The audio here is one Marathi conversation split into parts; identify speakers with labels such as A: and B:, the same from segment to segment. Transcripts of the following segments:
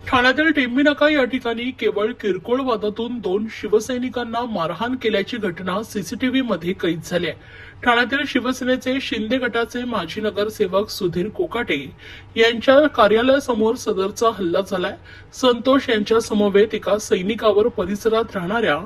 A: ठाण्यातील टेंबी नाका या ठिकाणी केवळ किरकोळ वादातून 2 शिवसैनिकांना मारहाण केल्याची घटना सीसीटीव्ही मध्ये कैद झाली आहे। ठाण्यातील शिवसेनेचे शिंदे गटाचे माजी नगरसेवक सुधीर कोकाटे यांच्या कार्यालयासमोर सदरचा हल्ला झालाय। संतोष यांच्या समवेत एका सैनिकावर परिसरात राहणाऱ्या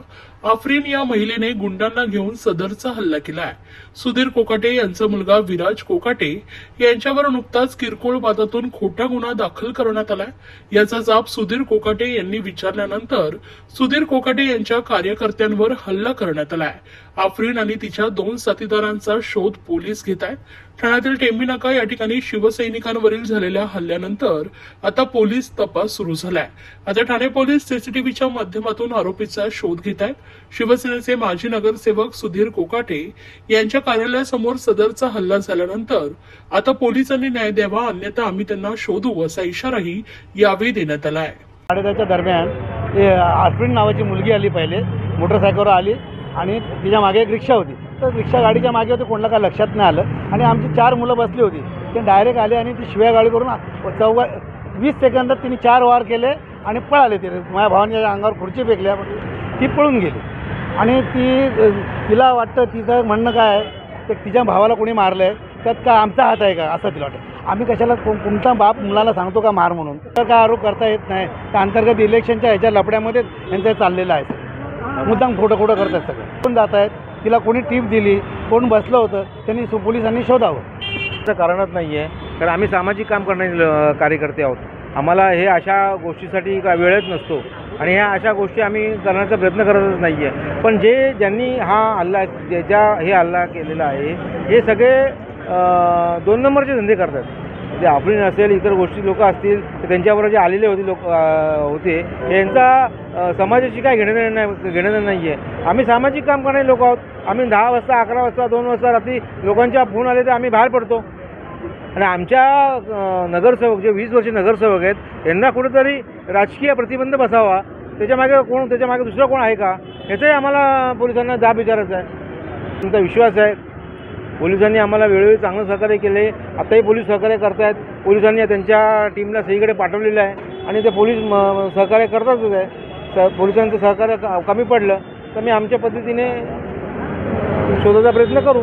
A: आफरीन या महिलेने गुंडांना घेऊन सदरचा हल्ला केलाय। सुधीर कोकाटे यांचा मुलगा विराज कोकाटे यांच्यावर नुकताच किरकोळ वादातून खोटा गुन्हा दाखल करण्यात आलाय। याचा जाब सुधीर कोकाटे यांनी विचारल्यानंतर सुधीर कोकाटे यांच्या कार्यकर्त्यांवर हल्ला करण्यात आलाय। आफरीन आणि तिच्या 2 साथीदारांचा शोध पोलीस घेत आहेत। ठाण्यातील टेंबी नाका या ठिकाणी शिवसैनिकांवरील झालेल्या हल्ल्यानंतर आता पोलीस तपास सुरू झालाय। आता ठाणे पोलीस सीसीटीव्हीच्या माध्यमातून आरोपीचा शोध घेत आहेत। शिवसेनेचे माजी नगरसेवक सुधीर कोकाटे यांच्या कार्यालयासमोर सदरचा हल्ला झाल्यानंतर आता पोलिसांनी न्याय द्यावा, अन्यथा आम्ही त्यांना शोधू असा इशाराही यावेळी देण्यात आला आहे।
B: 8:30च्या दरम्यान आफरीन नावाची मुलगी आली, पहिले मोटरसायकलवर आली आणि तिच्या मागे एक रिक्षा होती। तर रिक्षा गाडीच्या मागे होती, कोणाला काय लक्षात नाही आलं आणि आमची 4 मुलं बसली होती। ते डायरेक्ट आले आणि ती शिव्या गाडी करून 20 सेकंदात तिने 4 वार केले आणि पळाले। ते माझ्या भावाने अंगावर खुर्ची फेकल्या, ती पळून गेली आणि तिला वाटतं तिचं म्हणणं काय आहे तर तिच्या भावाला कोणी मारलं आहे, त्यात का आमचा हात आहे का असं तिला वाटतं। आम्ही कशाला कोणता बाप मुलाला सांगतो का मार म्हणून, तर काय आरोप करता येत नाही। त्या अंतर्गत इलेक्शनच्या ह्याच्या लफड्यामध्ये यांचं चाललेलं आहे। मुद्दाम खोटं करतात सगळं, कोण जात आहेत, तिला कोणी टीप दिली, कोण बसलं होतं, त्यांनी पोलिसांनी शोधावं।
C: त्याचं कारणच नाही आहे, कारण आम्ही सामाजिक काम करणारे कार्यकर्ते आहोत। आम्हाला हे अशा गोष्टीसाठी का वेळच नसतो आणि ह्या अशा गोष्टी आम्ही करण्याचा प्रयत्न करतच नाही आहे। पण ज्यांनी हे हल्ला केलेला आहे हे सगळे 2 नंबरचे धंदे करतात। ते आफरीन असेल, इतर गोष्टी लोक असतील, तर त्यांच्याबरोबर जे आलेले होते यांचा समाजाशी काय घेणं नाही आहे। आम्ही सामाजिक काम करणारे लोक आहोत। आम्ही 10 वाजता, 11 वाजता, 2 वाजता रात्री लोकांच्या फोन आले तर आम्ही बाहेर पडतो आणि आमच्या नगरसेवक जे 20 वर्षे नगरसेवक आहेत यांना कुठेतरी राजकीय प्रतिबंध बसावा, त्याच्या मागे दुसरा कोण आहे का, याचाही आम्हाला पोलिसांना जाब विचारायचा आहे। तुमचा विश्वास आहे, पोलिसांनी आम्हाला वेळोवेळी चांगलं सहकार्य केले, आताही पोलीस सहकार्य करतायत। पोलिसांनी त्यांच्या टीमला सगळीकडे पाठवलेलं आहे आणि ते पोलीस सहकार्य करतातच आहे। पोलिसांचं सहकार्य कमी पडलं तर मी आमच्या पद्धतीने शोधायचा प्रयत्न करू।